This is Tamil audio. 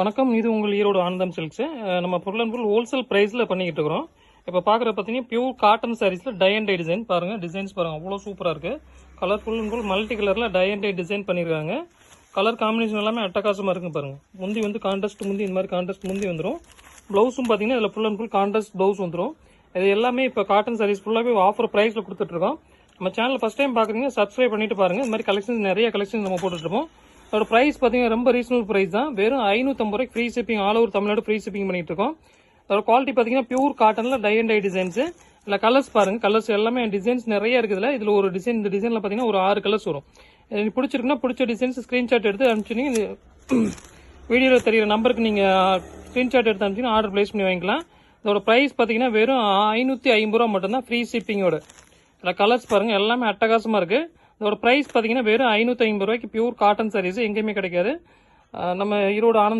வணக்கம். இது உங்கள் ஈரோடு ஆனந்தம் சில்க்ஸ். நம்ம பொருள் ஹோல்சேல் பிரைஸ்ல பண்ணிக்கிட்டு இருக்கிறோம். இப்போ பார்க்குற பார்த்தீங்கன்னா பியூர் காட்டன் சாரீஸ்ல டை அண்ட் டை டிசைன் பாருங்க. டிசைன்ஸ் பாருங்க, அவ்வளோ சூப்பராக இருக்கு. கலர் ஃபுல் மல்டி கலர்ல டை அண்ட் டை டிசைன் பண்ணியிருக்காங்க. கலர் காம்பினேஷன் எல்லாமே அட்டகாசமாக இருக்கு பாருங்க. முந்தி வந்து கான்ட்ராஸ்ட் முந்தி இந்த மாதிரி கான்ட்ராஸ்ட் முந்தி வந்துடும். ப்ளவுஸும் பார்த்தீங்கன்னா இதில் ஃபுல் கான்ட்ராஸ்ட் ப்ளவுஸ் வந்துடும். இது எல்லாமே இப்போ காட்டன் சாரீஸ் ஃபுல்லாகவே ஆஃபர் ப்ரைஸில் கொடுத்துட்ருக்கோம். நம்ம சேனல் ஃபஸ்ட் டைம் பார்க்குறீங்க, சப்ஸ்கிரைப் பண்ணிட்டு பாருங்க. இந்த மாதிரி கலெக்ஷன்ஸ் நிறைய கலெக்ஷன்ஸ் நம்ம போட்டுட்ருப்போம். அதோட ப்ரைஸ் பார்த்தீங்கன்னா ரொம்ப ரீசனபிள் ப்ரைஸ் தான். வெறும் 550 ரூபாய்க்கு free shipping, all over Tamil Nadu free shipping பண்ணிட்டு இருக்கோம். அதோட குவாலிட்டி பார்த்தீங்கன்னா பியூர் காட்டன்ல டை அண்ட் டை டிசைன்ஸ். இல்லை கலர்ஸ் பாருங்க, கலர்ஸ் எல்லாமே டிசைன்ஸ் நிறைய இருக்குதுல. இதில் ஒரு டிசைன், இந்த டிசைனில் பார்த்தீங்கன்னா ஒரு 6 கலர்ஸ் வரும். எனக்கு பிடிச்சிருக்குன்னா பிடிச்ச டிசைன்ஸ் ஸ்க்ரீன்ஷாட் எடுத்து அனுப்பிச்சிங்க. வீடியோவில் தெரியிற நம்பருக்கு நீங்கள் ஸ்க்ரீன்ஷாட் எடுத்து அனுப்பிச்சிங்கன்னா ஆர்டர் பிளேஸ் பண்ணி வாங்கிக்கலாம். இதோட ப்ரைஸ் பார்த்தீங்கன்னா வெறும் 550 ரூபா மட்டும்தான் ஃப்ரீ ஷிப்பிங்கோட. இல்லை கலர்ஸ் பாருங்க, எல்லாமே அட்டகாசமாக இருக்குது. இதோட ப்ரைஸ் பார்த்தீங்கன்னா வெறும் 550 ரூபாய்க்கு பியூர் காட்டன் சாரீஸ் எங்கேயுமே கிடைக்காது. நம்ம ஈரோடு ஆனந்த்